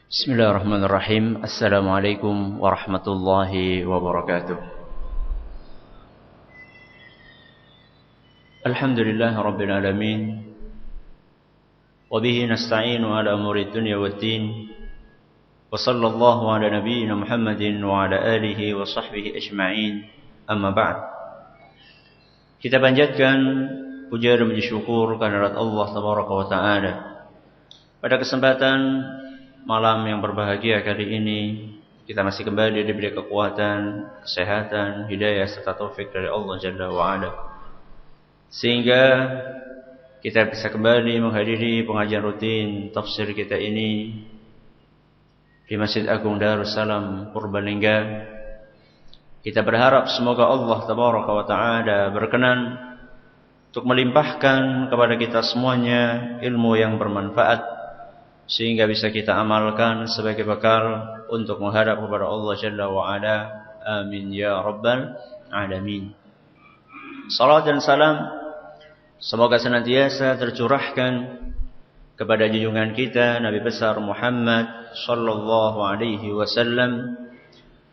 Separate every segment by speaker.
Speaker 1: Bismillahirrahmanirrahim. Assalamualaikum warahmatullahi wabarakatuh. Alhamdulillah rabbil alamin. Wabihi nasta'inu ala umuri dunya waddin. Wa sallallahu ala nabiyyina Muhammadin wa ala alihi wa sahbihi ajma'in. Amma ba'd. Kita panjatkan puja dan puji syukur kehadirat Allah tabaraka wa ta'ala. Pada kesempatan malam yang berbahagia kali ini, kita masih kembali diberi kekuatan, kesehatan, hidayah serta taufik dari Allah Jalla wa'ala, sehingga kita bisa kembali menghadiri pengajian rutin tafsir kita ini di Masjid Agung Darussalam Purbalingga. Kita berharap semoga Allah Tabaraka wa Ta'ala berkenan untuk melimpahkan kepada kita semuanya ilmu yang bermanfaat, sehingga bisa kita amalkan sebagai bekal untuk menghadap kepada Allah Jalla wa'ala. Amin ya rabbal alamin. Salat dan salam semoga senantiasa tercurahkan kepada junjungan kita Nabi besar Muhammad sallallahu alaihi wasallam,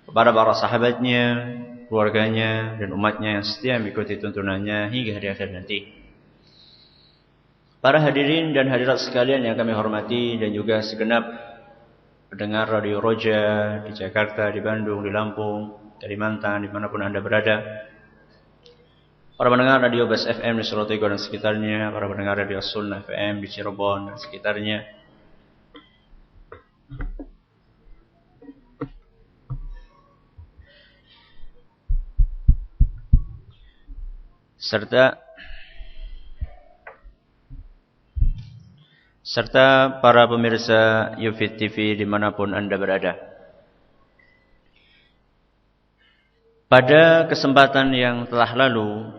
Speaker 1: kepada para sahabatnya, keluarganya dan umatnya yang setia mengikuti tuntunannya hingga hari akhir nanti. Para hadirin dan hadirat sekalian yang kami hormati, dan juga segenap pendengar Radio Roja di Jakarta, di Bandung, di Lampung, Kalimantan, dimanapun Anda berada. Para pendengar Radio Bas FM di Surabaya dan sekitarnya, para pendengar Radio Sunnah FM di Cirebon dan sekitarnya, serta para pemirsa Yufid TV dimanapun Anda berada. Pada kesempatan yang telah lalu,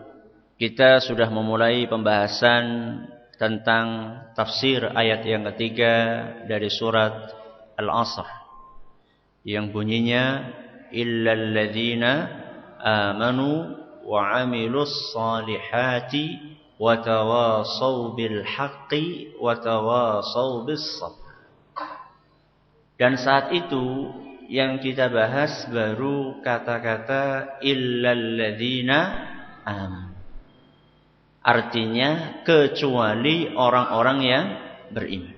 Speaker 1: kita sudah memulai pembahasan tentang tafsir ayat yang ketiga dari surat Al-Asr, yang bunyinya illal ladzina amanu wa 'amilus salihati wa tawasaw bil haqqi wa tawasaw bis sabr. Dan saat itu yang kita bahas baru kata-kata illal ladzina amanu. Artinya kecuali orang-orang yang beriman.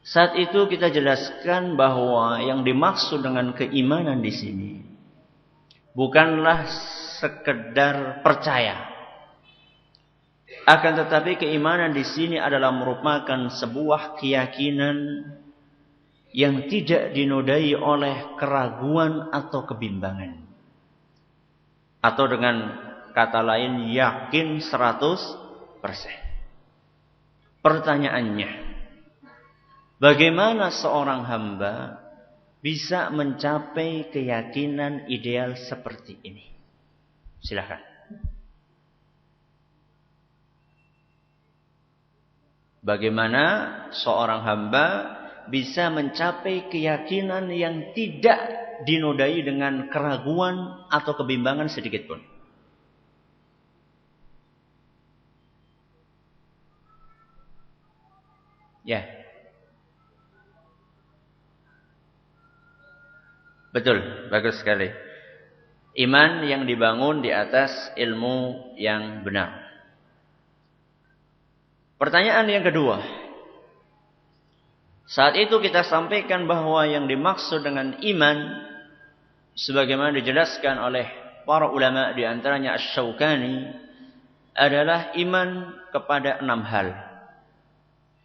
Speaker 1: Saat itu kita jelaskan bahwa yang dimaksud dengan keimanan di sini bukanlah sekedar percaya. Akan tetapi keimanan di sini adalah merupakan sebuah keyakinan yang tidak dinodai oleh keraguan atau kebimbangan. Atau dengan kata lain, yakin 100%. Pertanyaannya, bagaimana seorang hamba bisa mencapai keyakinan ideal seperti ini? Silakan. Bagaimana seorang hamba bisa mencapai keyakinan yang tidak dinodai dengan keraguan atau kebimbangan sedikit pun? Ya. Betul, bagus sekali. Iman yang dibangun di atas ilmu yang benar. Pertanyaan yang kedua. Saat itu kita sampaikan bahwa yang dimaksud dengan iman, sebagaimana dijelaskan oleh para ulama, di antaranya Asy-Syaukani, adalah iman kepada 6 hal.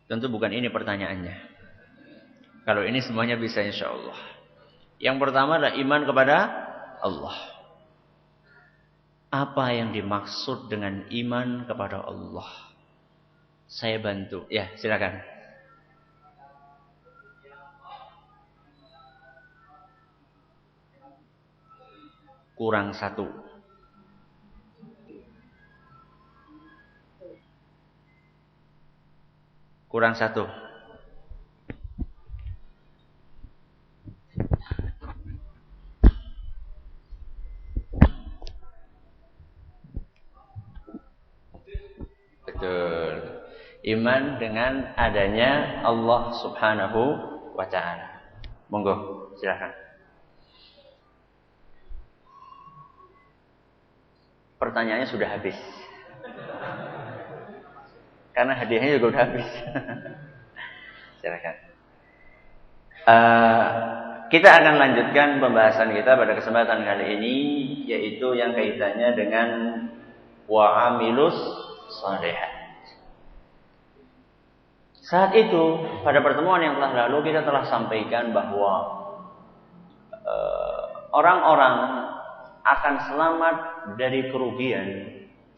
Speaker 1: Tentu bukan ini pertanyaannya. Kalau ini semuanya bisa insyaallah. Yang pertama adalah iman kepada Allah. Apa yang dimaksud dengan iman kepada Allah? Saya bantu. Ya, silakan. Kurang 1. Kurang 1. Betul. Iman dengan adanya Allah Subhanahu wa ta'ala. Monggo, silakan. Pertanyaannya sudah habis. Karena hadiahnya juga sudah habis. Silakan. Kita akan lanjutkan pembahasan kita pada kesempatan kali ini, yaitu yang kaitannya dengan wa'amilus shalihat. Saat itu, pada pertemuan yang telah lalu kita telah sampaikan bahwa orang-orang akan selamat dari kerugian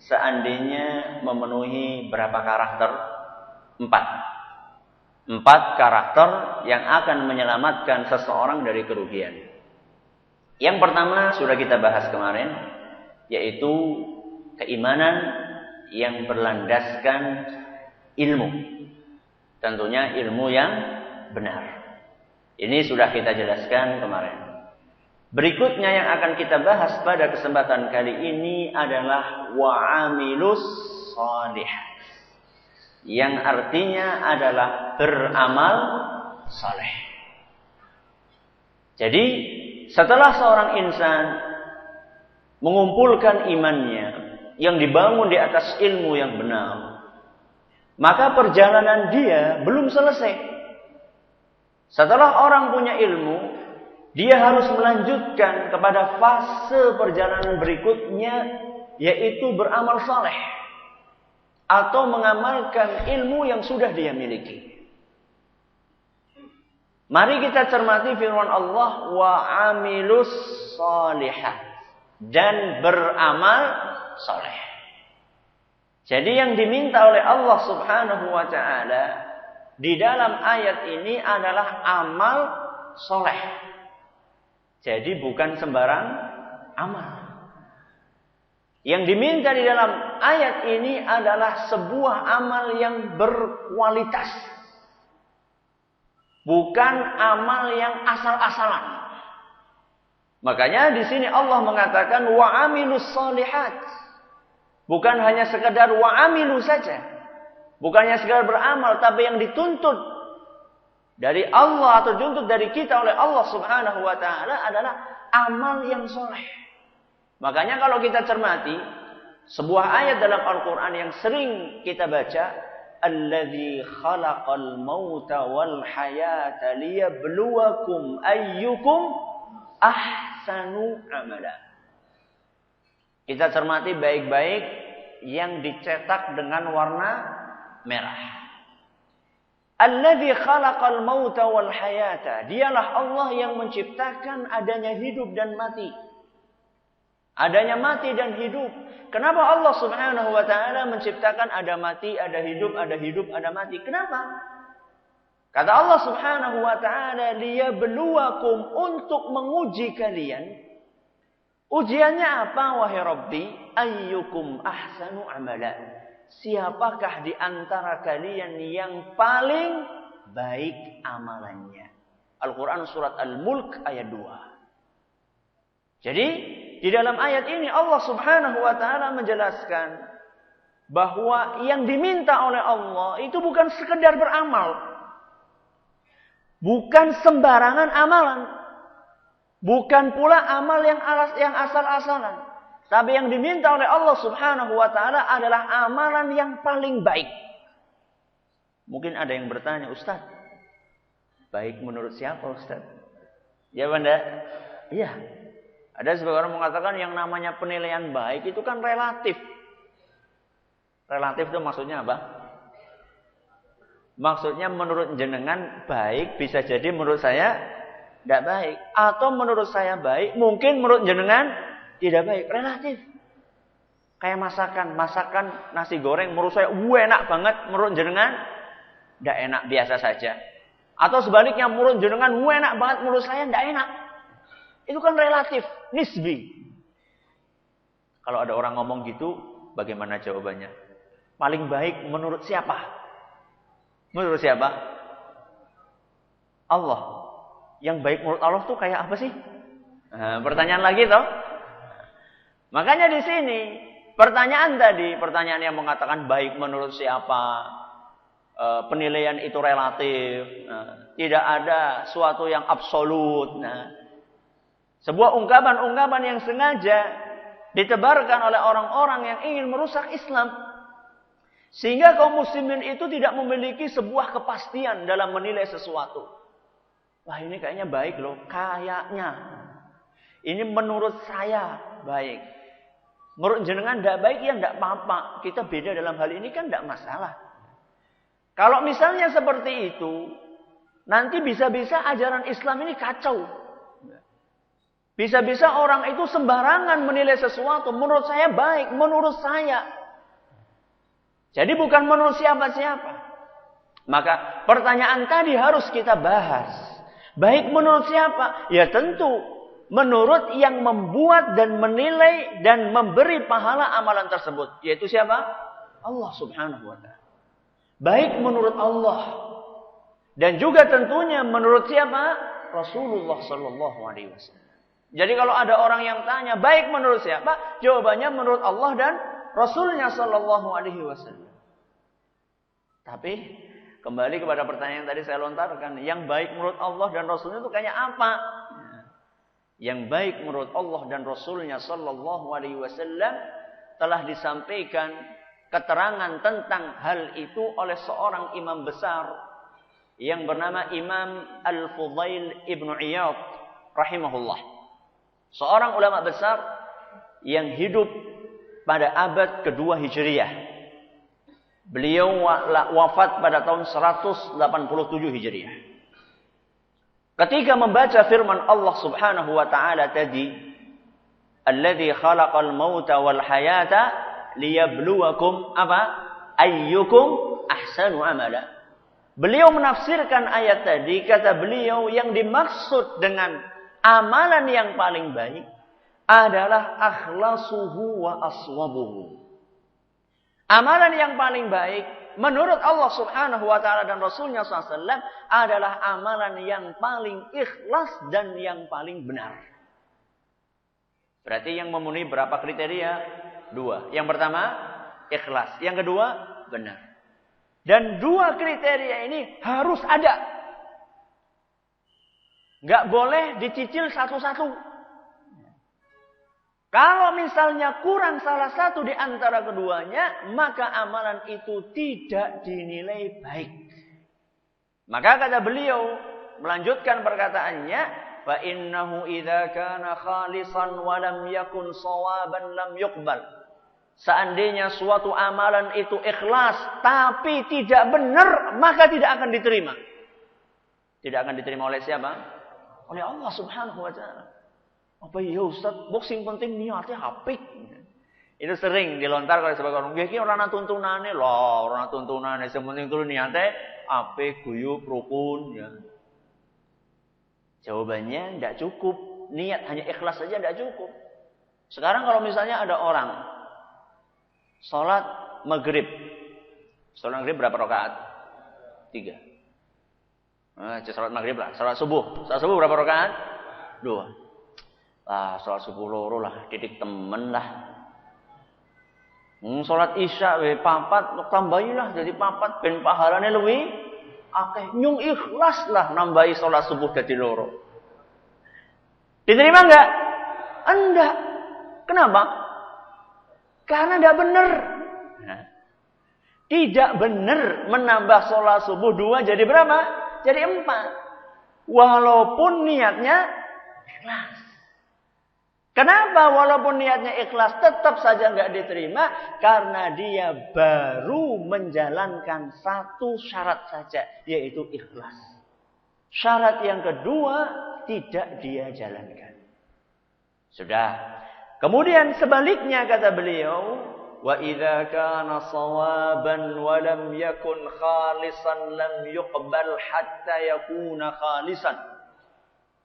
Speaker 1: seandainya memenuhi berapa karakter? 4 karakter yang akan menyelamatkan seseorang dari kerugian. Yang pertama sudah kita bahas kemarin, yaitu keimanan yang berlandaskan ilmu. Tentunya ilmu yang benar. Ini sudah kita jelaskan kemarin. Berikutnya yang akan kita bahas pada kesempatan kali ini adalah wa'amilus shalihat, yang artinya adalah beramal saleh. Jadi setelah seorang insan mengumpulkan imannya yang dibangun di atas ilmu yang benar, maka perjalanan dia belum selesai. Setelah orang punya ilmu, dia harus melanjutkan kepada fase perjalanan berikutnya, yaitu beramal saleh atau mengamalkan ilmu yang sudah dia miliki. Mari kita cermati firman Allah, wa amilus shalihat, dan beramal saleh. Jadi yang diminta oleh Allah Subhanahu wa ta'ala di dalam ayat ini adalah amal soleh. Jadi bukan sembarang amal. Yang diminta di dalam ayat ini adalah sebuah amal yang berkualitas. Bukan amal yang asal-asalan. Makanya di sini Allah mengatakan wa amilus shalihat. Bukan hanya sekadar wa'amilu saja. Bukannya sekadar beramal, tapi yang dituntut dari Allah atau dituntut dari kita oleh Allah Subhanahu wa ta'ala adalah amal yang soleh. Makanya kalau kita cermati sebuah ayat dalam Al-Quran yang sering kita baca, alladzi khalaqal mauta wal hayata liyabluwakum ayyukum ahsanu amala. Kita cermati baik-baik yang dicetak dengan warna merah. Alladzi khalaqal mauta wal hayata. Dialah Allah yang menciptakan adanya hidup dan mati. Adanya mati dan hidup. Kenapa Allah Subhanahu wa ta'ala menciptakan ada mati, ada hidup, ada hidup, ada mati? Kenapa? Kata Allah Subhanahu wa ta'ala, liyabluwakum, untuk menguji kalian. Ujiannya apa, wahai Rabbi? Ayyukum ahsanu amala. Siapakah di antara kalian yang paling baik amalannya? Al-Quran surat Al-Mulk ayat 2. Jadi di dalam ayat ini Allah Subhanahu wa ta'ala menjelaskan bahwa yang diminta oleh Allah itu bukan sekedar beramal. Bukan sembarangan amalan. Bukan pula amal yang asal-asalan. Tapi yang diminta oleh Allah Subhanahu wa ta'ala adalah amalan yang paling baik. Mungkin ada yang bertanya, Ustaz, baik menurut siapa Ustaz? Ya benda? Iya. Ada sebagian orang mengatakan yang namanya penilaian baik itu kan relatif. Relatif itu maksudnya apa? Maksudnya menurut jenengan baik, bisa jadi menurut saya tidak baik. Atau menurut saya baik, mungkin menurut jenengan tidak baik. Relatif. Kayak masakan nasi goreng menurut saya enak banget, menurut jenengan tidak enak, biasa saja. Atau sebaliknya menurut jenengan enak banget, menurut saya tidak enak. Itu kan relatif, nisbi. Kalau ada orang ngomong gitu, bagaimana jawabannya? Paling baik menurut siapa? Menurut siapa? Allah. Yang baik menurut Allah tuh kayak apa sih? Nah, pertanyaan lagi toh. Makanya di sini pertanyaan yang mengatakan baik menurut siapa? penilaian itu relatif. Tidak ada suatu yang absolut. Sebuah ungkapan-ungkapan yang sengaja ditebarkan oleh orang-orang yang ingin merusak Islam. Sehingga kaum muslimin itu tidak memiliki sebuah kepastian dalam menilai sesuatu. Wah, ini kayaknya baik loh. Kayaknya. Ini menurut saya baik. Menurut jenengan tidak baik, ya tidak apa-apa. Kita beda dalam hal ini kan tidak masalah. Kalau misalnya seperti itu, nanti bisa-bisa ajaran Islam ini kacau. Bisa-bisa orang itu sembarangan menilai sesuatu. Menurut saya baik, menurut saya. Jadi bukan menurut siapa-siapa. Maka pertanyaan tadi harus kita bahas. Baik menurut siapa? Ya tentu menurut yang membuat dan menilai dan memberi pahala amalan tersebut. Yaitu siapa? Allah subhanahu wa ta'ala. Baik menurut Allah. Dan juga tentunya menurut siapa? Rasulullah sallallahu alaihi wasallam. Jadi kalau ada orang yang tanya, baik menurut siapa? Jawabannya menurut Allah dan Rasulnya sallallahu alaihi wasallam. Tapi kembali kepada pertanyaan yang tadi saya lontarkan, yang baik menurut Allah dan Rasulnya itu kayak apa? Yang baik menurut Allah dan Rasulnya sallallahu alaihi wasallam telah disampaikan keterangan tentang hal itu oleh seorang imam besar yang bernama Imam Al-Fudail Ibn Iyad rahimahullah. Seorang ulama besar yang hidup pada abad kedua Hijriyah. Beliau wafat pada tahun 187 Hijriyah. Ketika membaca firman Allah Subhanahu wa taala tadi, "Alladzi khalaqal mauta wal hayata liyabluwakum apa? Ayyukum ahsanu amala." Beliau menafsirkan ayat tadi, kata beliau yang dimaksud dengan amalan yang paling baik adalah akhlasuhu wa aswabuhu. Amalan yang paling baik menurut Allah Subhanahu wa taala dan Rasulnya SAW adalah amalan yang paling ikhlas dan yang paling benar. Berarti yang memenuhi berapa kriteria? 2. Yang pertama, ikhlas. Yang kedua, benar. Dan 2 kriteria ini harus ada. Nggak boleh dicicil satu-satu. Kalau misalnya kurang salah satu di antara keduanya, maka amalan itu tidak dinilai baik. Maka kata beliau, melanjutkan perkataannya, fa innahu idza kana khalisan wa lam yakun shawaban lam yuqbal. Seandainya suatu amalan itu ikhlas tapi tidak benar, maka tidak akan diterima. Tidak akan diterima oleh siapa? Oleh Allah Subhanahu wa taala. Apa ya Ustaz, boxing penting niatnya apik. Itu sering dilontar oleh sebagian orang. Iki ora ana tuntunane lho, ora ana tuntunane, sing penting kudu niate apik, guyub, rukun ya. Jawabannya tidak cukup. Niat hanya ikhlas saja tidak cukup. Sekarang kalau misalnya ada orang salat maghrib. Salat maghrib berapa rakaat? 3. Salat maghrib lah, salat subuh. Salat subuh berapa rakaat? 2. Salat subuh loro lah, titik temen lah. Salat isya we 4, tambahilah jadi 4 ben pahalane luwih akeh. Nyung ikhlas lah nambahi salat subuh dadi loro. Diterima enggak? Enggak. Kenapa? Karena enggak benar. Tidak benar menambah salat subuh 2 jadi berapa? Jadi 4. Walaupun niatnya ikhlas. Kenapa walaupun niatnya ikhlas tetap saja enggak diterima? Karena dia baru menjalankan satu syarat saja, yaitu ikhlas. Syarat yang kedua tidak dia jalankan. Sudah. Kemudian sebaliknya kata beliau, wa idza kana shawaban wa lam yakun khalisan lam yuqbal hatta yakuna khalisan.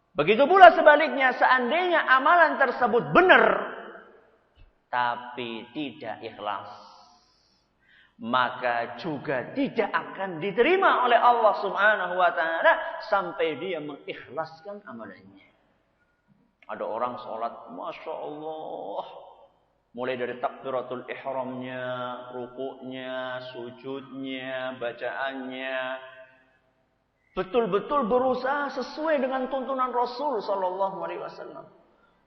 Speaker 1: Begitu pula sebaliknya, seandainya amalan tersebut benar tapi tidak ikhlas, maka juga tidak akan diterima oleh Allah Subhanahu wa taala sampai dia mengikhlaskan amalannya. Ada orang sholat, Masya Allah, Mulai dari takbiratul ihramnya, rukuknya, sujudnya, bacaannya. Betul-betul berusaha sesuai dengan tuntunan Rasul sallallahu alaihi wasallam.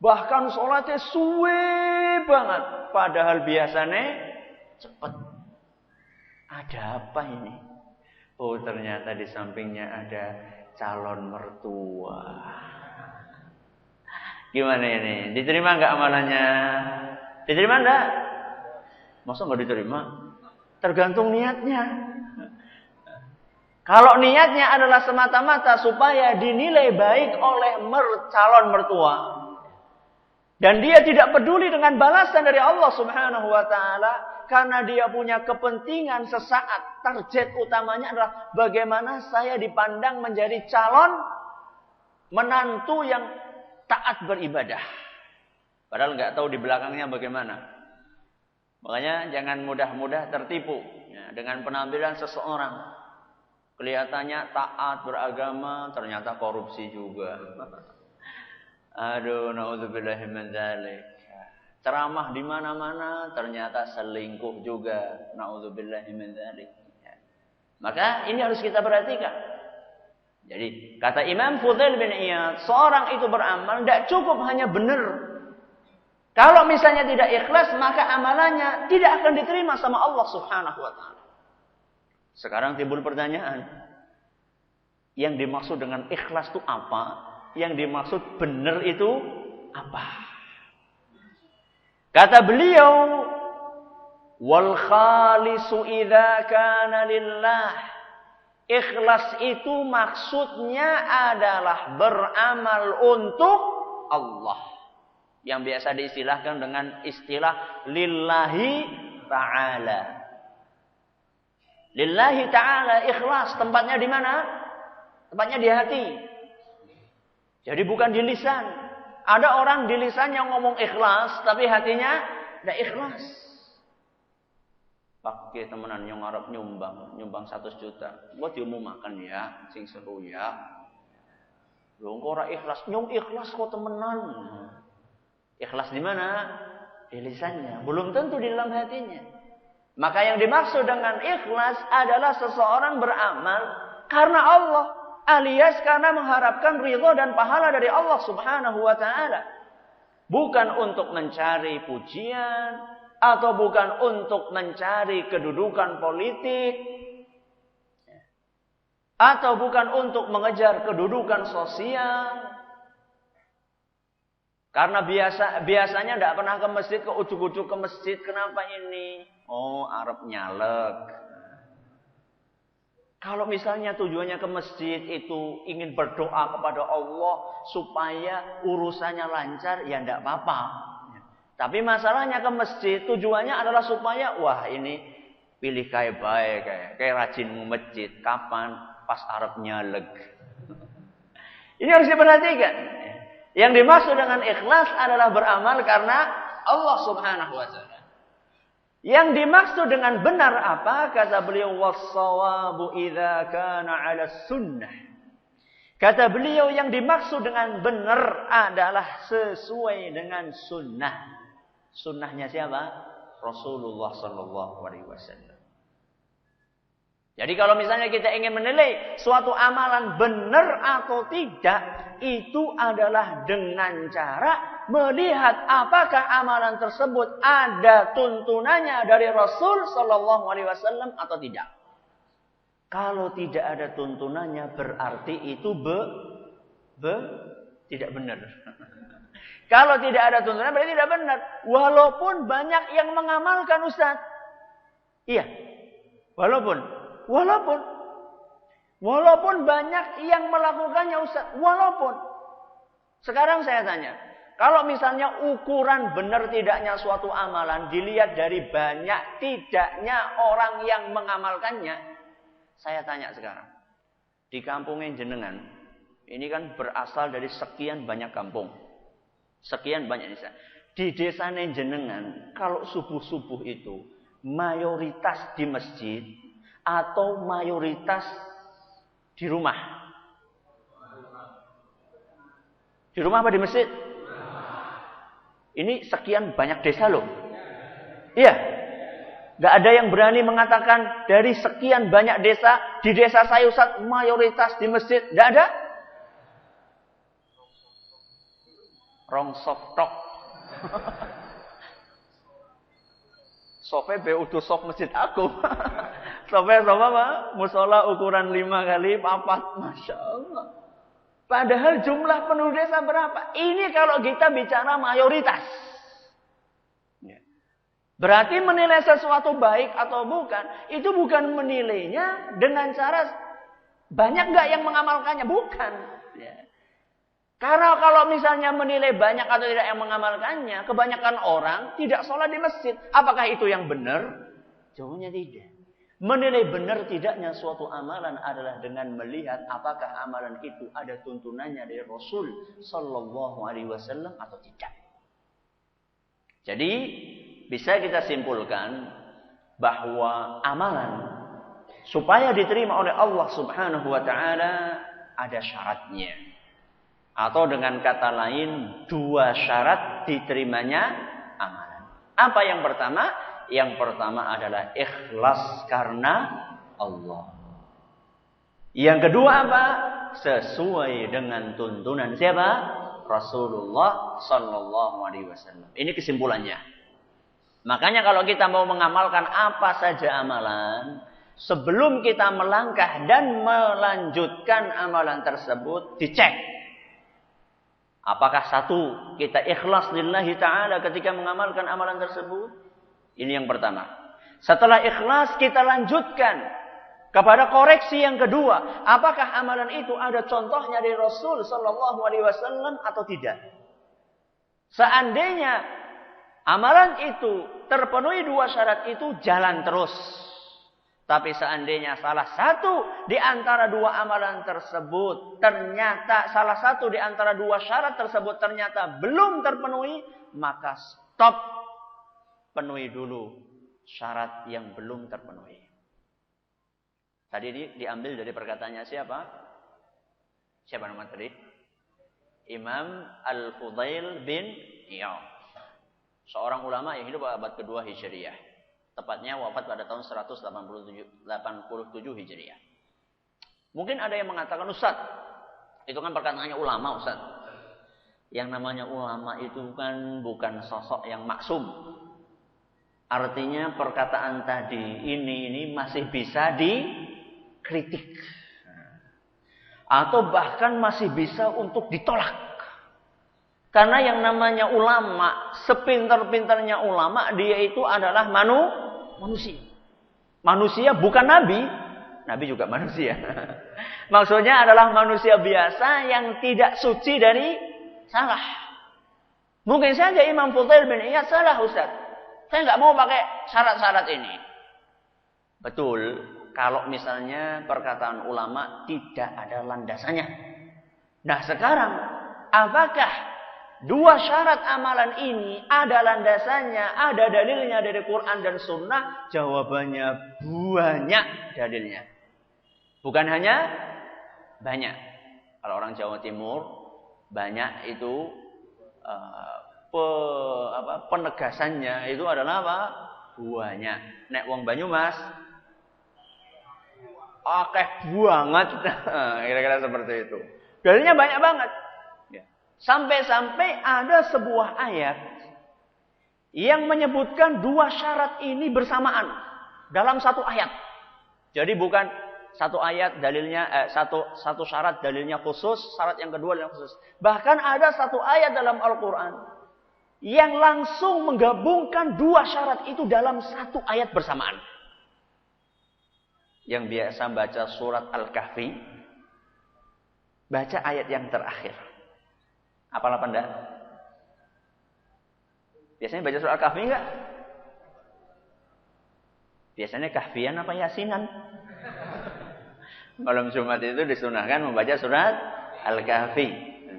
Speaker 1: Bahkan sholatnya suwe banget. Padahal biasanya cepat. Ada apa ini? Oh, ternyata di sampingnya ada calon mertua. Gimana ini? Diterima nggak amalannya? Diterima enggak? Masa nggak diterima? Tergantung niatnya. Kalau niatnya adalah semata-mata supaya dinilai baik oleh calon mertua, dan dia tidak peduli dengan balasan dari Allah Subhanahu wa taala karena dia punya kepentingan sesaat, target utamanya adalah bagaimana saya dipandang menjadi calon menantu yang taat beribadah. Padahal nggak tahu di belakangnya bagaimana. Makanya jangan mudah-mudah tertipu dengan penampilan seseorang. Kelihatannya taat beragama, ternyata korupsi juga. Aduh, naudzubillahi min dzalik. Ceramah di mana-mana, ternyata selingkuh juga. Naudzubillahi min dzalik. Maka ini harus kita perhatikan. Jadi kata Imam Fudail bin Iyad, seorang itu beramal tidak cukup hanya benar. Kalau misalnya tidak ikhlas, maka amalannya tidak akan diterima sama Allah Subhanahu wa taala. Sekarang timbul pertanyaan. Yang dimaksud dengan ikhlas itu apa? Yang dimaksud benar itu apa? Kata beliau, wal khalisu idza kana lillah. Ikhlas itu maksudnya adalah beramal untuk Allah. Yang biasa diistilahkan dengan istilah lillahi ta'ala. Lillahi ta'ala ikhlas. Tempatnya di mana? Tempatnya di hati. Jadi bukan di lisan. Ada orang di lisan yang ngomong ikhlas, tapi hatinya tidak ikhlas. Pakai temenan yang Arab nyumbang 100 juta. Gua diumumkan ya, sing seru ya. Lho kok ora ikhlas, nyung ikhlas kok temenan. Ikhlas di mana? Di lisannya, belum tentu di dalam hatinya. Maka yang dimaksud dengan ikhlas adalah seseorang beramal karena Allah, alias karena mengharapkan ridha dan pahala dari Allah Subhanahu wa taala. Bukan untuk mencari pujian atau bukan untuk mencari kedudukan politik atau bukan untuk mengejar kedudukan sosial. Karena biasanya tidak pernah ke masjid, ke ujuk-ujuk ke masjid. Kenapa ini? Oh, Arab nyalek. Kalau misalnya tujuannya ke masjid itu ingin berdoa kepada Allah supaya urusannya lancar, ya tidak apa-apa. Tapi masalahnya ke masjid tujuannya adalah supaya, wah ini pilih kayak baik, kayak rajin mau masjid. Kapan? Pas Arab nyalek. Ini harus diperhatikan. Yang dimaksud dengan ikhlas adalah beramal karena Allah Subhanahu wa taala. Yang dimaksud dengan benar apa? Kata beliau, was-shawabu idza kana 'ala sunnah. Kata beliau yang dimaksud dengan benar adalah sesuai dengan sunnah. Sunnahnya siapa? Rasulullah sallallahu alaihi wasallam. Jadi kalau misalnya kita ingin menilai suatu amalan benar atau tidak, itu adalah dengan cara melihat apakah amalan tersebut ada tuntunannya dari Rasul sallallahu alaihi wasallam atau tidak. Kalau tidak ada tuntunannya berarti itu tidak benar. Kalau tidak ada tuntunan berarti tidak benar. Walaupun banyak yang mengamalkan, Ustaz. Iya. Walaupun banyak yang melakukannya, Ustaz. Walaupun. Sekarang saya tanya. Kalau misalnya ukuran benar tidaknya suatu amalan dilihat dari banyak tidaknya orang yang mengamalkannya. Saya tanya sekarang. Di kampungnya jenengan. Ini kan berasal dari sekian banyak kampung. Sekian banyak desa. Di desa jenengan. Kalau subuh-subuh itu. Mayoritas di masjid. Atau mayoritas di rumah? Di rumah apa di masjid? Ini sekian banyak desa loh.
Speaker 2: Iya. Nggak ada yang berani mengatakan dari sekian banyak desa, di desa saya Ustaz mayoritas di masjid. Nggak ada. Rongsok tok. Sofe beudu sok masjid aku. Sofe apa? Musola ukuran 5 kali 4. Masya Allah. Padahal jumlah penduduk desa berapa? Ini kalau kita bicara mayoritas. Berarti menilai sesuatu baik atau bukan, itu bukan menilainya dengan cara banyak nggak yang mengamalkannya, bukan. Karena kalau misalnya menilai banyak atau tidak yang mengamalkannya, kebanyakan orang tidak sholat di masjid. Apakah itu yang benar? Jawabannya tidak. Menilai benar tidaknya suatu amalan adalah dengan melihat apakah amalan itu ada tuntunannya dari Rasul Sallallahu Alaihi Wasallam atau tidak. Jadi bisa kita simpulkan bahwa amalan supaya diterima oleh Allah Subhanahu Wa Taala ada syaratnya. Atau dengan kata lain, 2 syarat diterimanya amalan. Apa yang pertama? Yang pertama adalah ikhlas karena Allah. Yang kedua apa? Sesuai dengan tuntunan siapa? Rasulullah Sallallahu Alaihi Wasallam. Ini kesimpulannya. Makanya kalau kita mau mengamalkan apa saja amalan, sebelum kita melangkah dan melanjutkan amalan tersebut, dicek. Apakah satu, kita ikhlas lillahi ta'ala ketika mengamalkan amalan tersebut? Ini yang pertama. Setelah ikhlas kita lanjutkan kepada koreksi yang kedua. Apakah amalan itu ada contohnya dari Rasul Sallallahu Alaihi Wasallam atau tidak? Seandainya amalan itu terpenuhi 2 syarat itu, jalan terus. Tapi seandainya salah satu di antara 2 amalan tersebut, ternyata salah satu di antara 2 syarat tersebut ternyata belum terpenuhi, maka stop, penuhi dulu syarat yang belum terpenuhi. Tadi diambil dari perkataannya siapa? Siapa nama tadi? Imam Al-Fudail bin Iyad. Seorang ulama yang hidup abad kedua Hijriah. Tepatnya wafat pada tahun 187 Hijriah. Mungkin ada yang mengatakan, Ustaz, itu kan perkataannya ulama, Ustaz. Yang namanya ulama itu kan bukan sosok yang maksum. Artinya perkataan tadi ini masih bisa dikritik. Atau bahkan masih bisa untuk ditolak. Karena yang namanya ulama, sepintar-pintarnya ulama, dia itu adalah manusia. Manusia bukan nabi. Nabi juga manusia. Maksudnya adalah manusia biasa yang tidak suci dari salah. Mungkin saja Imam Fudail bin Iyad salah, Ustaz. Saya nggak mau pakai syarat-syarat ini. Betul, kalau misalnya perkataan ulama tidak ada landasannya. Nah sekarang, apakah 2 syarat amalan ini ada landasannya, ada dalilnya dari Quran dan Sunnah? Jawabannya banyak dalilnya. Bukan hanya banyak. Kalau orang Jawa Timur, banyak itu penegasannya itu adalah apa? Banyak. Nek wong Banyumas, akeh banget. Kira-kira seperti itu. Dalilnya banyak banget. Sampai-sampai ada sebuah ayat yang menyebutkan 2 syarat ini bersamaan dalam satu ayat. Jadi bukan satu ayat dalilnya satu syarat dalilnya khusus, syarat yang kedua dalilnya khusus. Bahkan ada satu ayat dalam Al-Quran yang langsung menggabungkan 2 syarat itu dalam satu ayat bersamaan. Yang biasa baca surat Al-Kahfi, baca ayat yang terakhir. Apalah apa enggak? Biasanya baca surat Al-Kahfi enggak? Biasanya kahfian apa yasinan? Malam Jumat itu disunahkan membaca surat Al-Kahfi.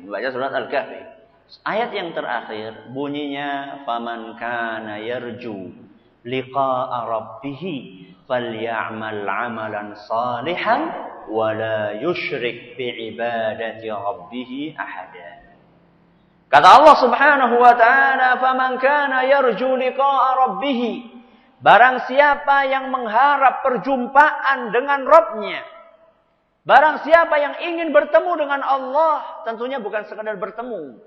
Speaker 2: Membaca surat Al-Kahfi. Ayat yang terakhir bunyinya, faman kana yarju liqa'a rabbih falyamal 'amalan salihan wa la yusyrik bi ibadati rabbih ahada. Kata Allah Subhanahu wa taala, "Faman kana yarju liqa'a rabbih." Barang siapa yang mengharap perjumpaan dengan Rabb-Nya. Barang siapa yang ingin bertemu dengan Allah, tentunya bukan sekadar bertemu,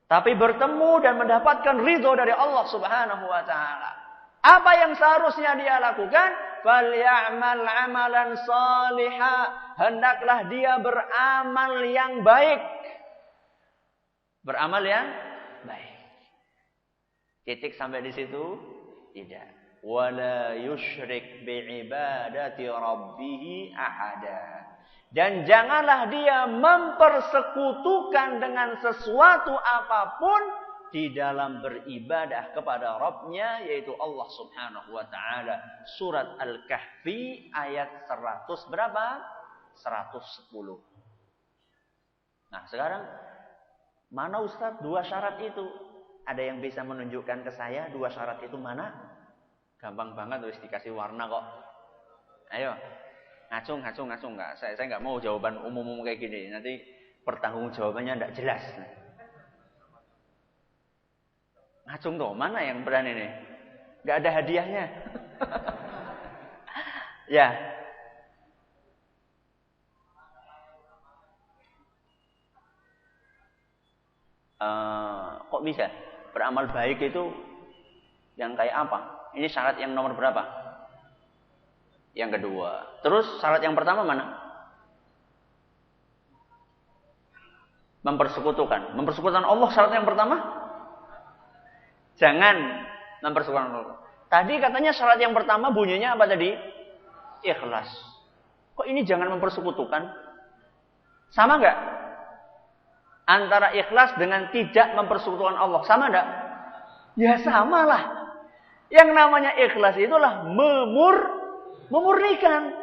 Speaker 2: tapi bertemu dan mendapatkan ridho dari Allah Subhanahu wa taala. Apa yang seharusnya dia lakukan? Falyamal 'amalan shalihan. Hendaklah dia beramal yang baik. Beramal yang baik. Titik sampai di situ? Tidak. Wala yusyrik bi'ibadati rabbih ahada. Dan janganlah dia mempersekutukan dengan sesuatu apapun di dalam beribadah kepada Rabb-Nya, yaitu Allah Subhanahu wa taala. Surat Al-Kahfi ayat 100 berapa? 110. Nah, sekarang mana Ustaz dua syarat itu? Ada yang bisa menunjukkan ke saya dua syarat itu mana? Gampang banget, harus dikasih warna kok. Ayo. Ngacung enggak. Saya enggak mau jawaban umum-umum kayak gini. Nanti pertanggungjawabannya enggak jelas. Ngacung tuh, mana yang berani nih? Enggak ada hadiahnya. Ya. Kok bisa? Beramal baik itu yang kayak apa? Ini syarat yang nomor berapa? Yang kedua. Terus syarat yang pertama mana? Mempersekutukan. Mempersekutukan Allah syarat yang pertama? Jangan mempersekutukan Allah. Tadi katanya syarat yang pertama bunyinya apa tadi? Ikhlas. Kok ini jangan mempersekutukan? Sama enggak? Antara ikhlas dengan tidak mempersekutukan Allah. Sama enggak? Ya samalah. Yang namanya ikhlas itulah memurnikan.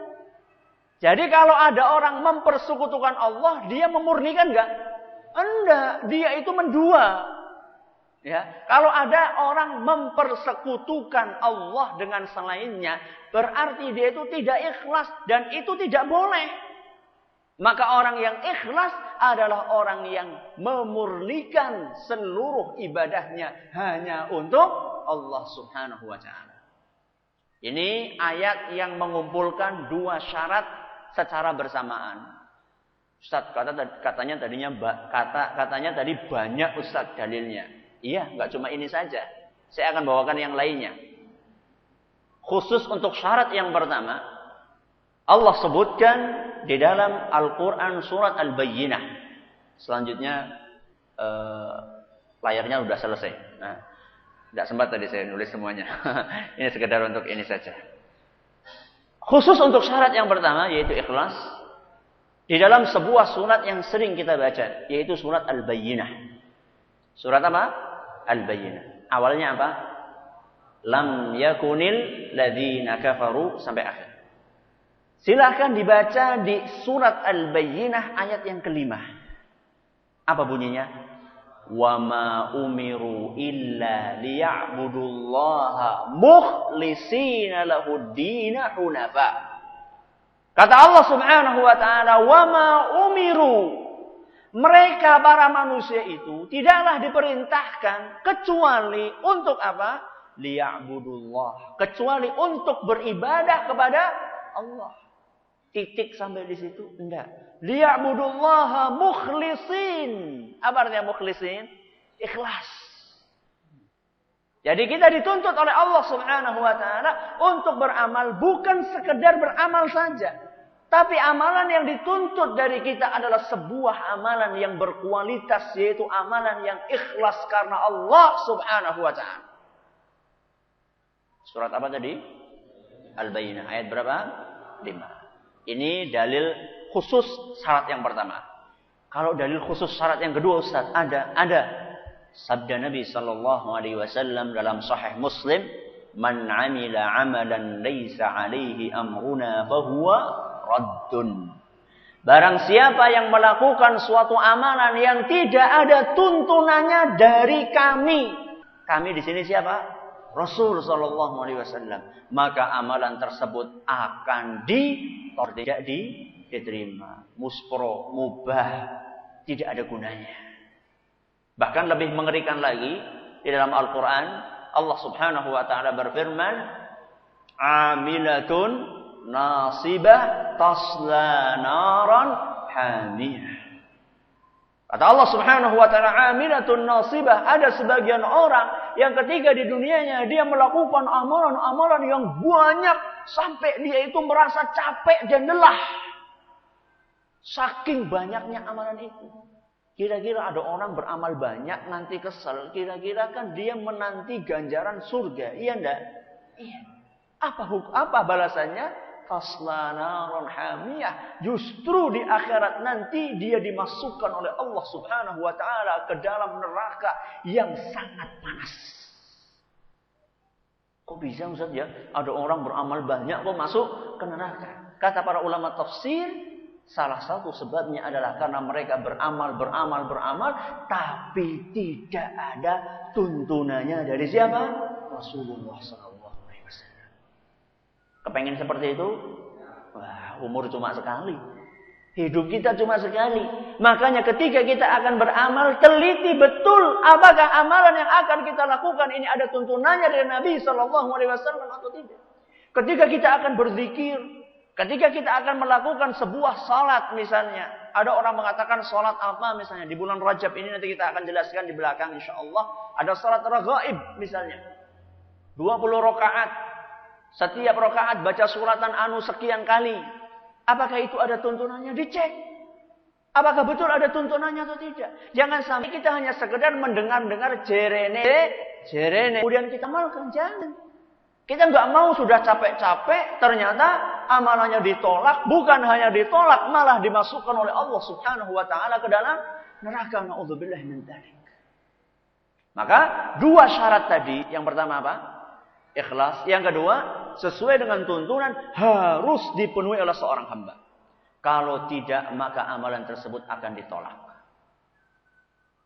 Speaker 2: Jadi kalau ada orang mempersekutukan Allah, dia memurnikan enggak? Enggak, dia itu mendua. Ya, kalau ada orang mempersekutukan Allah dengan selainnya, berarti dia itu tidak ikhlas dan itu tidak boleh. Maka orang yang ikhlas adalah orang yang memurnikan seluruh ibadahnya hanya untuk Allah Subhanahu wa taala. Ini ayat yang mengumpulkan dua syarat secara bersamaan. Ustaz, katanya tadi banyak Ustaz dalilnya. Iya, enggak cuma ini saja. Saya akan bawakan yang lainnya. Khusus untuk syarat yang pertama, Allah sebutkan di dalam Al-Quran surat Al-Bayyinah. Selanjutnya layarnya sudah selesai. Nah, tidak sempat tadi saya nulis semuanya. Ini sekedar untuk ini saja. Khusus untuk syarat yang pertama, yaitu ikhlas. Di dalam sebuah surat yang sering kita baca, yaitu surat Al-Bayyinah. Surat apa? Al-Bayyinah. Awalnya apa? Lam yakunil ladzina kafaru sampai akhir. Silakan dibaca di surat Al-Bayyinah ayat yang kelima. Apa bunyinya? Wa ma umiru illa liya'budullaha mukhlishina lahud-dina hunafa. Kata Allah Subhanahu wa taala, wa ma umiru. Mereka para manusia itu tidaklah diperintahkan kecuali untuk apa? Liya'budullah. Kecuali untuk beribadah kepada Allah. Titik sampai di situ? Enggak. Liya'budullaha mukhlisin. Apa artinya mukhlisin? Ikhlas. Jadi kita dituntut oleh Allah Subhanahu wa taala untuk beramal, bukan sekedar beramal saja. Tapi amalan yang dituntut dari kita adalah sebuah amalan yang berkualitas, yaitu amalan yang ikhlas karena Allah Subhanahu wa taala. Surat apa tadi? Al-Bayyinah ayat berapa? 5. Ini dalil khusus syarat yang pertama. Kalau dalil khusus syarat yang kedua, Ustaz, ada. Sabda Nabi sallallahu alaihi wasallam dalam Sahih Muslim, "Man 'amila 'amalan laisa 'alaihi amruna fahuwa raddun." Barang siapa yang melakukan suatu amalan yang tidak ada tuntunannya dari kami. Kami di sini siapa? Rasul sallallahu alaihi wasallam. Maka amalan tersebut akan tidak diterima. Muspro, mubah, tidak ada gunanya. Bahkan lebih mengerikan lagi, di dalam Al-Quran, Allah subhanahu wa ta'ala berfirman, Amilatun nasibah tasla naran hamiyah. Kata Allah subhanahu wa ta'ala, Amilatun nasibah. Ada sebagian orang yang ketika di dunianya dia melakukan amalan-amalan yang banyak, sampai dia itu merasa capek dan lelah. Saking banyaknya amalan itu. Kira-kira ada orang beramal banyak nanti kesel. Kira-kira kan dia menanti ganjaran surga. Iya enggak? Iya. Apa balasannya? Tasla naron hamiyah. Justru di akhirat nanti dia dimasukkan oleh Allah subhanahu wa ta'ala ke dalam neraka yang sangat panas. Kok bisa Ustaz ya? Ada orang beramal banyak kok masuk ke neraka. Kata para ulama tafsir, salah satu sebabnya adalah karena mereka beramal, tapi tidak ada tuntunannya dari siapa? Rasulullah SAW. Kepengen seperti itu? Wah, umur cuma sekali. Hidup kita cuma sekali. Makanya ketika kita akan beramal, teliti betul apakah amalan yang akan kita lakukan ini ada tuntunannya dari Nabi SAW atau tidak. Ketika kita akan berzikir, ketika kita akan melakukan sebuah salat misalnya. Ada orang mengatakan salat apa misalnya. Di bulan Rajab ini nanti kita akan jelaskan di belakang insyaAllah. Ada salat raghaib misalnya. 20 rakaat. Setiap rakaat baca suratan sekian kali. Apakah itu ada tuntunannya? Dicek. Apakah betul ada tuntunannya atau tidak? Jangan sampai kita hanya sekedar mendengar-dengar jerene. Kemudian kita amalkan. Jangan. Kita nggak mau sudah capek-capek. Ternyata amalannya ditolak. Bukan hanya ditolak. Malah dimasukkan oleh Allah subhanahu wa ta'ala ke dalam neraka. Na'udzubillah min dzalik. Maka dua syarat tadi. Yang pertama apa? Ikhlas. Yang kedua, sesuai dengan tuntunan harus dipenuhi oleh seorang hamba. Kalau tidak, maka amalan tersebut akan ditolak.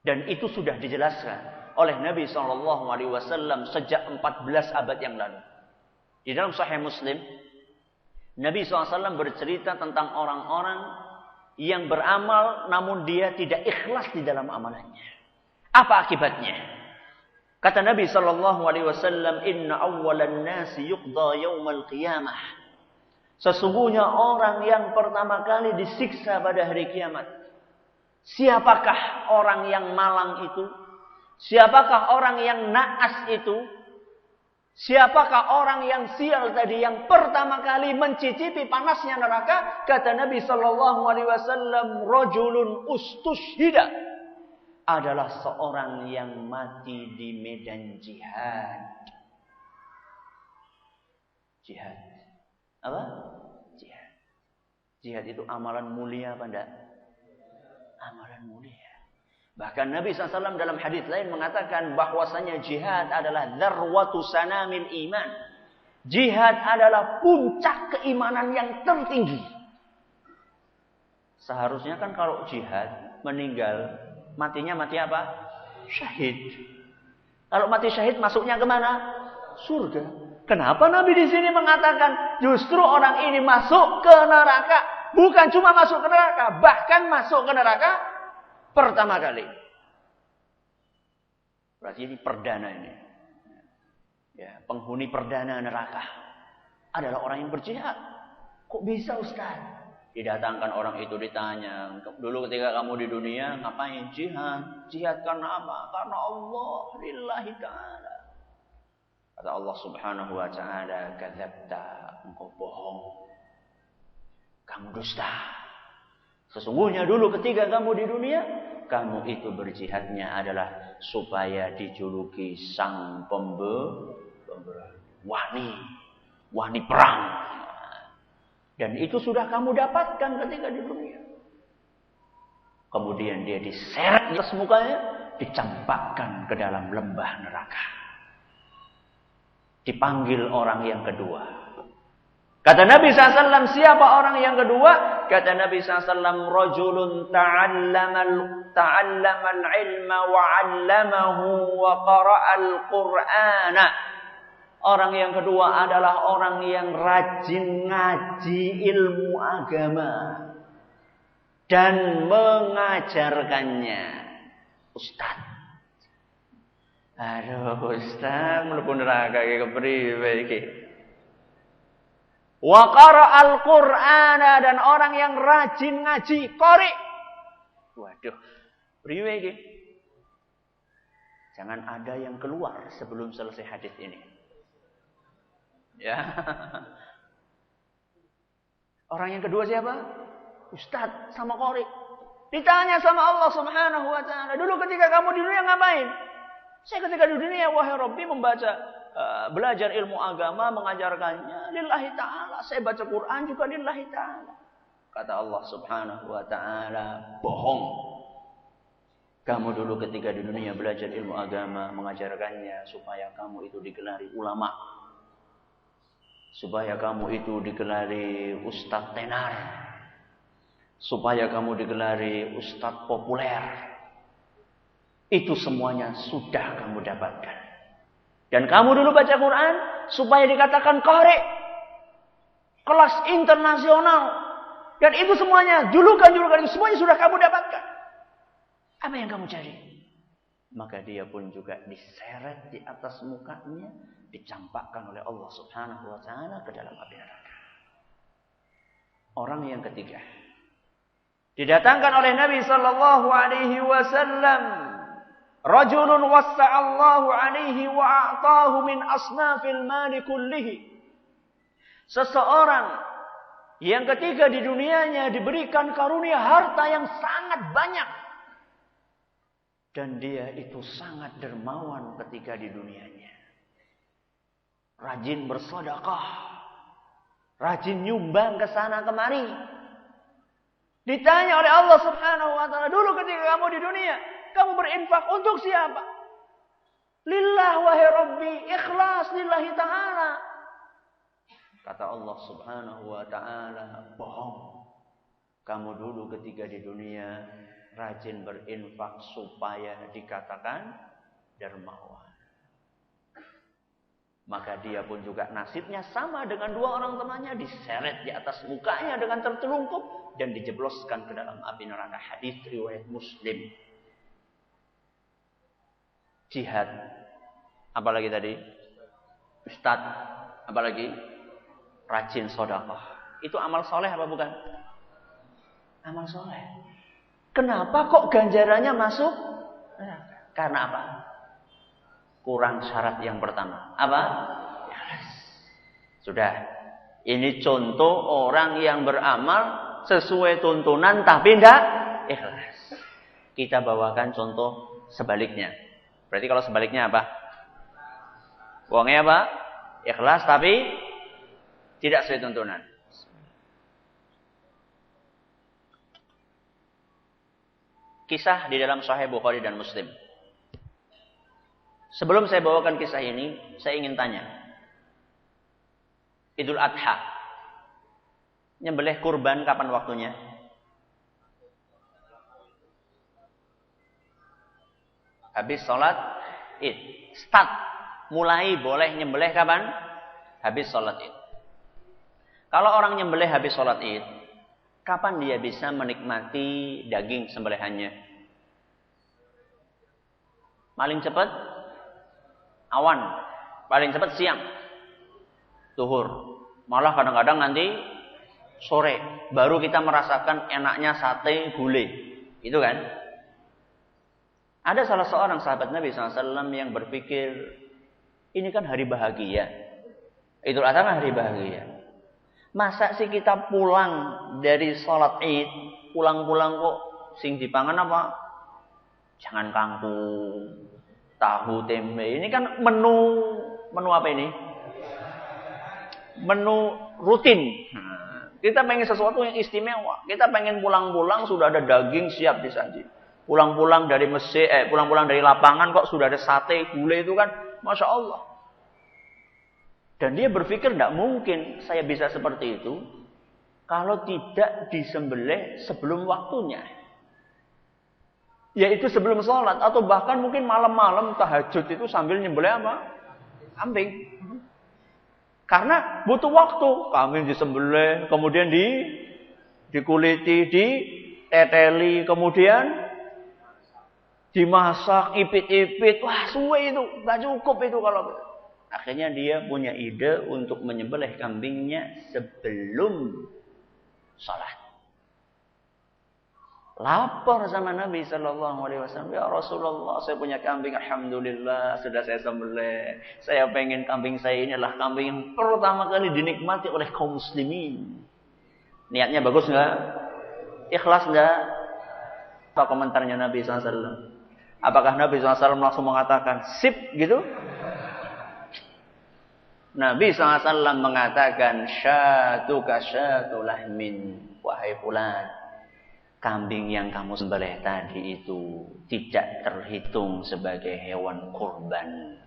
Speaker 2: Dan itu sudah dijelaskan oleh Nabi SAW sejak 14 abad yang lalu. Di dalam Sahih Muslim, Nabi SAW bercerita tentang orang-orang yang beramal namun dia tidak ikhlas di dalam amalannya. Apa akibatnya? Kata Nabi SAW, Inna awwalan nasi yuqda yawmal qiyamah. Sesungguhnya orang yang pertama kali disiksa pada hari kiamat. Siapakah orang yang malang itu? Siapakah orang yang naas itu? Siapakah orang yang sial tadi yang pertama kali mencicipi panasnya neraka? Kata Nabi SAW, Rajulun ustushhida. Adalah seorang yang mati di medan jihad. Jihad. Apa? Jihad. Jihad itu amalan mulia apa enggak? Amalan mulia. Bahkan Nabi SAW dalam hadis lain mengatakan bahwasanya jihad adalah dzarwatu sanamil iman. Jihad adalah puncak keimanan yang tertinggi. Seharusnya kan kalau jihad meninggal, matinya mati apa? Syahid. Kalau mati syahid masuknya kemana? Surga. Kenapa Nabi di sini mengatakan justru orang ini masuk ke neraka? Bukan cuma masuk ke neraka, bahkan masuk ke neraka pertama kali. Berarti ini perdana ini. Ya, penghuni perdana neraka adalah orang yang berjihad. Kok bisa Ustaz? Didatangkan orang itu ditanya, dulu ketika kamu di dunia ngapain? Jihad. Jihad karena apa? Karena Allah, lillahi ta'ala. Kata Allah subhanahu wa ta'ala, kadzabta, engkau bohong. Kamu dusta. Sesungguhnya dulu ketika kamu di dunia, kamu itu berjihadnya adalah supaya dijuluki sang pemberani, wani perang. Dan itu sudah kamu dapatkan ketika di dunia. Kemudian dia diseret atas mukanya, dicampakkan ke dalam lembah neraka. Dipanggil orang yang kedua. Kata Nabi SAW, siapa orang yang kedua? Kata Nabi SAW, rajulun ta'allamal ilma wa 'allamahu wa qara'al qur'ana. Orang yang kedua adalah orang yang rajin ngaji ilmu agama dan mengajarkannya. Ustaz, Aduh, Ustaz, mlebu neraka iki kepriwe iki? Wa qara'al Qur'ana, dan orang yang rajin ngaji, qari. Waduh, priwe iki? Jangan ada yang keluar sebelum selesai hadis ini. Ya. Orang yang kedua siapa? Ustadz sama qari. Ditanya sama Allah Subhanahu wa taala, "Dulu ketika kamu di dunia ngapain?" "Saya ketika di dunia, wahai Rabbi, membaca, belajar ilmu agama, mengajarkannya lillahi ta'ala. Saya baca Quran juga lillahi ta'ala." Kata Allah Subhanahu wa taala, "Bohong. Kamu dulu ketika di dunia belajar ilmu agama, mengajarkannya supaya kamu itu digelari ulama. Supaya kamu itu digelari ustadz tenar. Supaya kamu digelari ustadz populer. Itu semuanya sudah kamu dapatkan. Dan kamu dulu baca Quran supaya dikatakan qari. Kelas internasional. Dan itu semuanya, julukan-julukan itu semuanya sudah kamu dapatkan. Apa yang kamu cari?" Maka dia pun juga diseret di atas mukanya, dicampakkan oleh Allah Subhanahu wa taala ke dalam api neraka. Orang yang ketiga didatangkan oleh Nabi sallallahu alaihi wasallam, rajulun wassa'allahu alaihi wa a'tahu min asnafil mali kullihi. Seseorang yang ketiga di dunianya diberikan karunia harta yang sangat banyak. Dan dia itu sangat dermawan ketika di dunianya. Rajin bersedekah. Rajin nyumbang ke sana kemari. Ditanya oleh Allah Subhanahu wa taala, "Dulu ketika kamu di dunia, kamu berinfak untuk siapa?" "Lillah wahai Rabbi, ikhlas lillahi ta'ala." Kata Allah Subhanahu wa taala, "Bohong. Kamu dulu ketika di dunia rajin berinfak supaya dikatakan dermawan." Maka dia pun juga nasibnya sama dengan dua orang temannya, diseret di atas mukanya dengan tertelungkup dan dijebloskan ke dalam api neraka. Hadis riwayat Muslim. Jihad. Apalagi tadi? Ustaz. Apalagi? Rajin sedekah. Itu amal soleh apa bukan? Amal soleh. Kenapa kok ganjarannya masuk? Karena apa? Kurang syarat yang pertama. Apa? Ikhlas. Sudah. Ini contoh orang yang beramal sesuai tuntunan tapi tidak ikhlas. Kita bawakan contoh sebaliknya. Berarti kalau sebaliknya apa? Uangnya apa? Ikhlas tapi tidak sesuai tuntunan. Kisah di dalam Sahih Bukhari dan Muslim. Sebelum saya bawakan kisah ini, saya ingin tanya. Idul Adha. Nyembelih kurban kapan waktunya? Habis sholat Id. Start. Mulai boleh nyembelih kapan? Habis sholat Id. Kalau orang nyembelih habis sholat Id, kapan dia bisa menikmati daging sembelihannya? Paling cepat awan, paling cepat siang, zuhur. Malah kadang-kadang nanti sore baru kita merasakan enaknya sate gulai, itu kan? Ada salah seorang sahabat Nabi SAW yang berpikir, ini kan hari bahagia, Idul Adha kan hari bahagia. Masa sih kita pulang dari sholat Id, pulang-pulang kok sing dipangan apa? Jangan kangkung, tahu tempe. Ini kan menu apa ini? Menu rutin. Kita pengen sesuatu yang istimewa. Kita pengen pulang-pulang sudah ada daging siap disaji. Pulang-pulang dari pulang-pulang dari lapangan kok sudah ada sate gulai, itu kan, masya Allah. Dan dia berpikir tidak mungkin saya bisa seperti itu kalau tidak disembelih sebelum waktunya. Yaitu sebelum sholat atau bahkan mungkin malam-malam tahajud itu sambil nyembelih apa? Kambing. Karena butuh waktu. Kambing disembelih, kemudian dikuliti, diteteli, kemudian Dimasak, ipit-ipit, wah suwe itu, nggak cukup itu kalau. Akhirnya dia punya ide untuk menyembelih kambingnya sebelum sholat. Lapor sama Nabi Sallallahu Alaihi Wasallam, ya Rasulullah, saya punya kambing, alhamdulillah sudah saya sembelih. Saya pengen kambing saya ini adalah kambing yang pertama kali dinikmati oleh kaum muslimin. Niatnya bagus nggak? Ikhlas nggak? Apa komentarnya Nabi SAW? Apakah Nabi SAW langsung mengatakan sip gitu? Nabi SAW mengatakan syatuka syatu lahmin, wahai fulan, kambing yang kamu sembelih tadi itu tidak terhitung sebagai hewan kurban.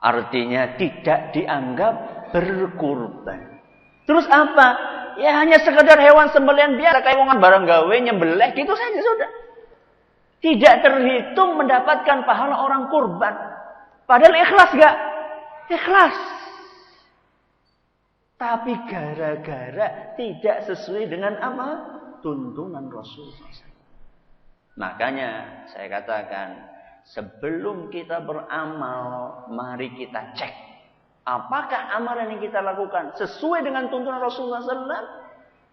Speaker 2: Artinya tidak dianggap berkurban. Terus apa? Ya hanya sekedar hewan sembelihan biasa kayak wong barang gawe nyembelih gitu saja sudah. Tidak terhitung mendapatkan pahala orang kurban. Padahal ikhlas gak? Ikhlas. Tapi gara-gara tidak sesuai dengan apa? Tuntunan Rasulullah. Makanya saya katakan, sebelum kita beramal, mari kita cek. Apakah amalan yang kita lakukan sesuai dengan tuntunan Rasulullah SAW?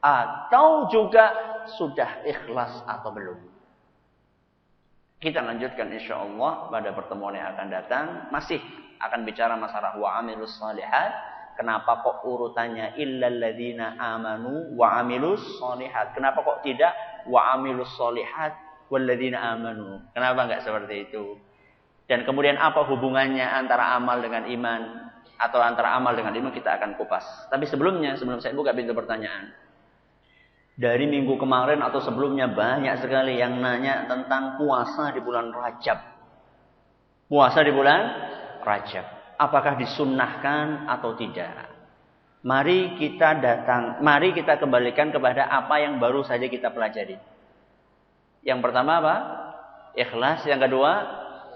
Speaker 2: Atau juga sudah ikhlas atau belum? Kita lanjutkan insyaAllah pada pertemuan yang akan datang. Masih akan bicara masalah wa'amilus shalihat. Kenapa kok urutannya illalladzina amanu wa'amilus shalihat? Kenapa kok tidak wa'amilus shalihat walladzina amanu? Kenapa enggak seperti itu? Dan kemudian apa hubungannya antara amal dengan iman? Atau antara amal dengan iman, kita akan kupas. Tapi sebelum saya buka pintu pertanyaan. Dari minggu kemarin atau sebelumnya banyak sekali yang nanya tentang puasa di bulan Rajab. Puasa di bulan Rajab. Apakah disunnahkan atau tidak? Mari kita kembalikan kepada apa yang baru saja kita pelajari. Yang pertama apa? Ikhlas. Yang kedua,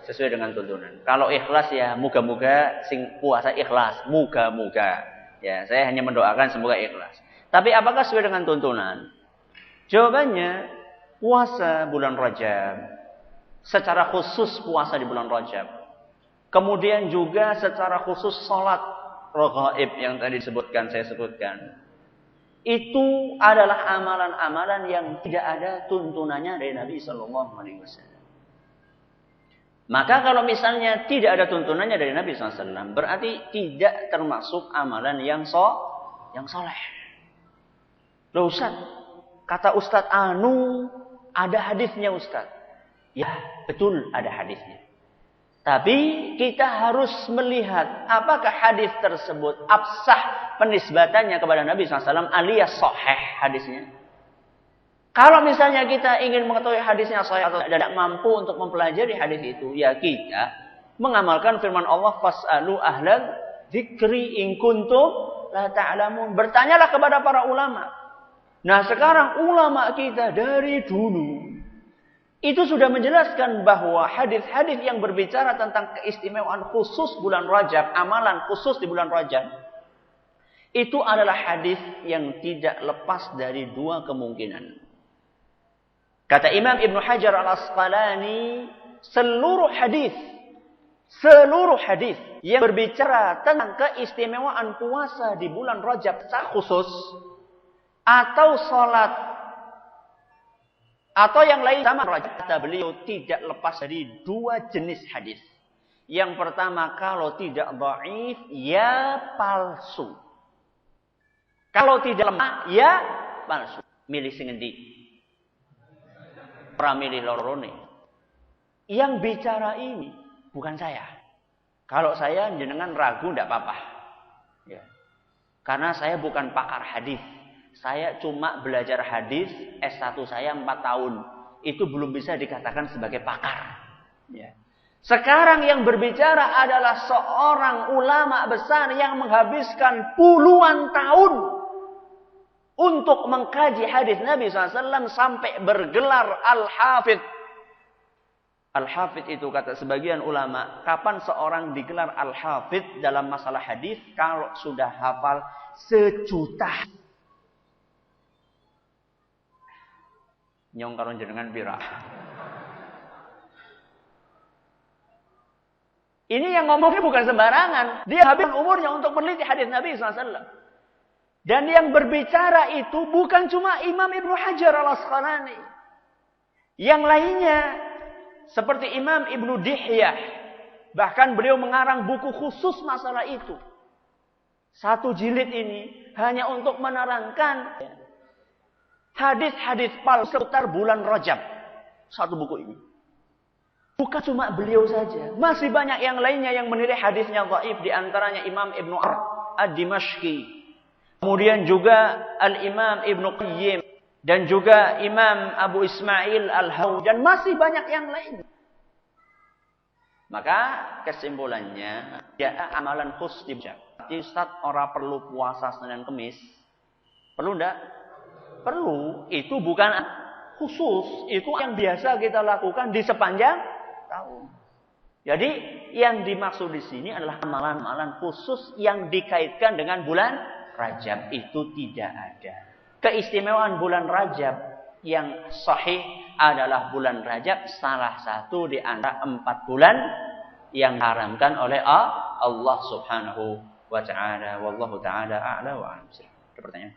Speaker 2: sesuai dengan tuntunan. Kalau ikhlas ya moga-moga sing puasa ikhlas. Moga-moga. Ya, saya hanya mendoakan semoga ikhlas. Tapi apakah sesuai dengan tuntunan? Jawabannya, puasa bulan Rajab. Secara khusus puasa di bulan Rajab. Kemudian juga secara khusus sholat raghaib yang tadi saya sebutkan. Itu adalah amalan-amalan yang tidak ada tuntunannya dari Nabi Sallallahu Alaihi Wasallam. Maka kalau misalnya tidak ada tuntunannya dari Nabi SAW, berarti tidak termasuk amalan yang soleh. Loh Ustaz, kata Ustaz Anu, ada hadisnya Ustaz. Ya, betul ada hadisnya. Tapi kita harus melihat apakah hadis tersebut absah penisbatannya kepada Nabi SAW alias sahih hadisnya. Kalau misalnya kita ingin mengetahui hadisnya sahih atau tidak mampu untuk mempelajari hadis itu, ya kita mengamalkan firman Allah, fas'alu ahlal dzikri in kuntum la ta'lamun. Bertanyalah kepada para ulama. Nah, sekarang ulama kita dari dulu itu sudah menjelaskan bahwa hadis-hadis yang berbicara tentang keistimewaan khusus bulan Rajab, amalan khusus di bulan Rajab, itu adalah hadis yang tidak lepas dari dua kemungkinan. Kata Imam Ibnu Hajar Al-Asqalani, seluruh hadis yang berbicara tentang keistimewaan puasa di bulan Rajab secara khusus, atau salat, atau yang lain sama Rajab, kata beliau tidak lepas dari dua jenis hadis. Yang pertama, kalau tidak dhaif, ya palsu. Kalau tidak lemah, ya palsu. Milih sing endi? Pramilih lorone. Yang bicara ini bukan saya. Kalau saya jenengan ragu tidak apa-apa. Ya. Karena saya bukan pakar hadis. Saya cuma belajar hadis, S1 saya 4 tahun. Itu belum bisa dikatakan sebagai pakar. Ya. Sekarang yang berbicara adalah seorang ulama besar yang menghabiskan puluhan tahun untuk mengkaji hadis Nabi SAW sampai bergelar Al-Hafidh. Al-Hafidh itu kata sebagian ulama, kapan seorang digelar Al-Hafidh dalam masalah hadis? Kalau sudah hafal 1 juta. Nyong karo jenengan pira? Ini yang ngomongnya bukan sembarangan. Dia habis umurnya untuk meneliti hadis Nabi SAW. Dan yang berbicara itu bukan cuma Imam Ibnu Hajar Al-Asqalani. Yang lainnya seperti Imam Ibnu Dihyah. Bahkan beliau mengarang buku khusus masalah itu. 1 jilid ini hanya untuk menerangkan hadis-hadis palsu seputar bulan Rajab. 1 buku ini. Bukan cuma beliau saja. Masih banyak yang lainnya yang menilai hadisnya dhaif. Di antaranya Imam Ibnu Ad-Dimashqi. Kemudian juga Al-Imam Ibnu Qayyim. Dan juga Imam Abu Ismail Al-Hawi. Dan masih banyak yang lain. Maka kesimpulannya. Ya amalan khusus di Ustaz, orang perlu puasa Senin Kemis. Perlu enggak? Perlu. Itu bukan khusus. Itu yang biasa kita lakukan di sepanjang tahun. Jadi yang dimaksud di sini adalah amalan-amalan khusus yang dikaitkan dengan bulan Rajab. Itu tidak ada. Keistimewaan bulan Rajab yang sahih adalah bulan Rajab salah satu di antara 4 bulan yang diharamkan oleh Allah Subhanahu wa ta'ala. Wallahu ta'ala a'la wa a'lam. Ada pertanyaan?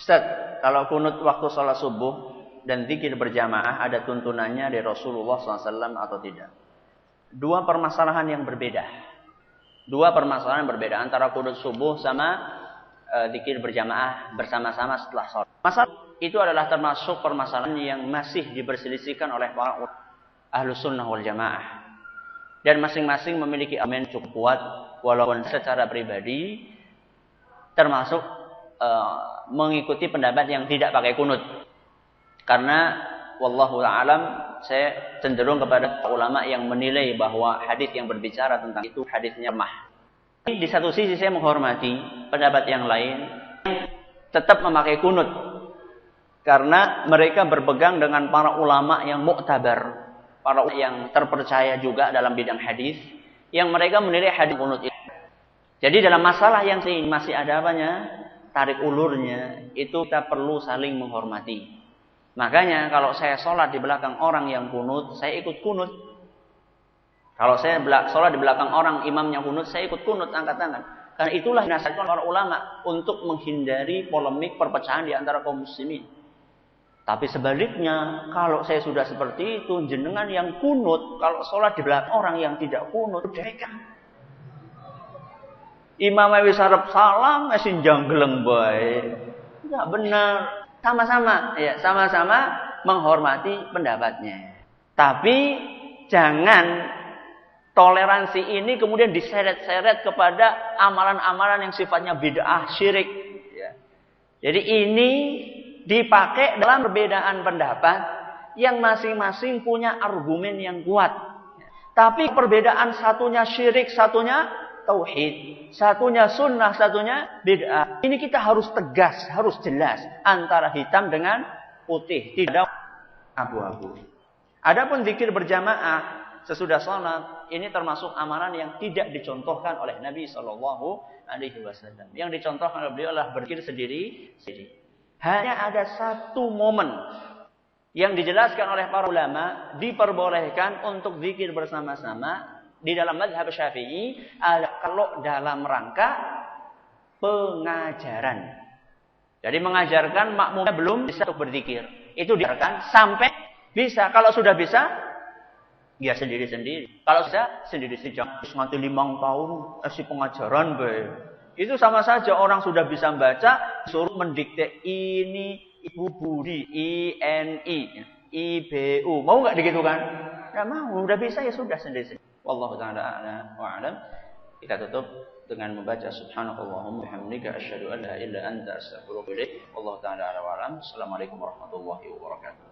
Speaker 2: Ustaz, kalau kunut waktu sholat subuh dan zikir berjamaah ada tuntunannya dari Rasulullah SAW atau tidak? 2 permasalahan yang berbeda. 2 permasalahan yang berbeda antara kunut subuh sama zikir berjamaah bersama-sama setelah sholat. Masalah itu adalah termasuk permasalahan yang masih diperselisihkan oleh para Ahlus Sunnah wal Jamaah. Dan masing-masing memiliki argumen cukup kuat, walaupun secara pribadi termasuk mengikuti pendapat yang tidak pakai kunut. Karena wallahu a'lam, saya cenderung kepada ulama yang menilai bahwa hadis yang berbicara tentang itu hadisnya lemah. Di satu sisi saya menghormati pendapat yang lain tetap memakai kunut. Karena mereka berpegang dengan para ulama yang muktabar, para ulama yang terpercaya juga dalam bidang hadis, yang mereka menilai hadis kunut itu. Jadi dalam masalah yang masih ada apanya? Tarik ulurnya, itu kita perlu saling menghormati. Makanya kalau saya sholat di belakang orang yang kunut, saya ikut kunut. Kalau saya sholat di belakang orang imamnya kunut, saya ikut kunut, angkat tangan. Karena itulah dinasihatkan para ulama untuk menghindari polemik perpecahan di antara kaum muslimin. Tapi sebaliknya, kalau saya sudah seperti itu, jenengan yang kunut, kalau sholat di belakang orang yang tidak kunut, mereka imam wis arep salam masih janggeleng bae. Enggak benar. Sama-sama ya, sama-sama menghormati pendapatnya. Tapi jangan toleransi ini kemudian diseret-seret kepada amalan-amalan yang sifatnya bid'ah, syirik ya. Jadi ini dipakai dalam perbedaan pendapat yang masing-masing punya argumen yang kuat. Tapi perbedaan satunya syirik, satunya tauhid, satunya sunnah, satunya bid'ah. Ini kita harus tegas, harus jelas antara hitam dengan putih, tidak abu-abu. Adapun zikir berjamaah sesudah sholat, ini termasuk amalan yang tidak dicontohkan oleh Nabi SAW. Yang dicontohkan oleh beliau adalah berzikir sendiri. Hanya ada 1 momen yang dijelaskan oleh para ulama diperbolehkan untuk zikir bersama-sama di dalam mazhab Syafi'i adalah kalau dalam rangka pengajaran. Jadi mengajarkan makmumnya belum bisa untuk berzikir. Itu diajarkan sampai bisa. Kalau sudah bisa, ya sendiri-sendiri. Kalau bisa, sendiri-sendiri. Jangan nganti 5 tahun si pengajaran be. Itu sama saja orang sudah bisa baca, suruh mendikte ini Ibu Budi, INI, IBU. Mau nggak begitu kan? Nggak mau. Udah bisa ya sudah sendiri-sendiri. Wallahu ta'ala a'la wa a'lam. Kita tutup dengan membaca subhanakallahumma bihamdika asyhadu an la ilaha illa anta astaghfiruka wa atubu ilaik. Wallahu ta'ala a'la wa a'lam. Assalamualaikum warahmatullahi wabarakatuh.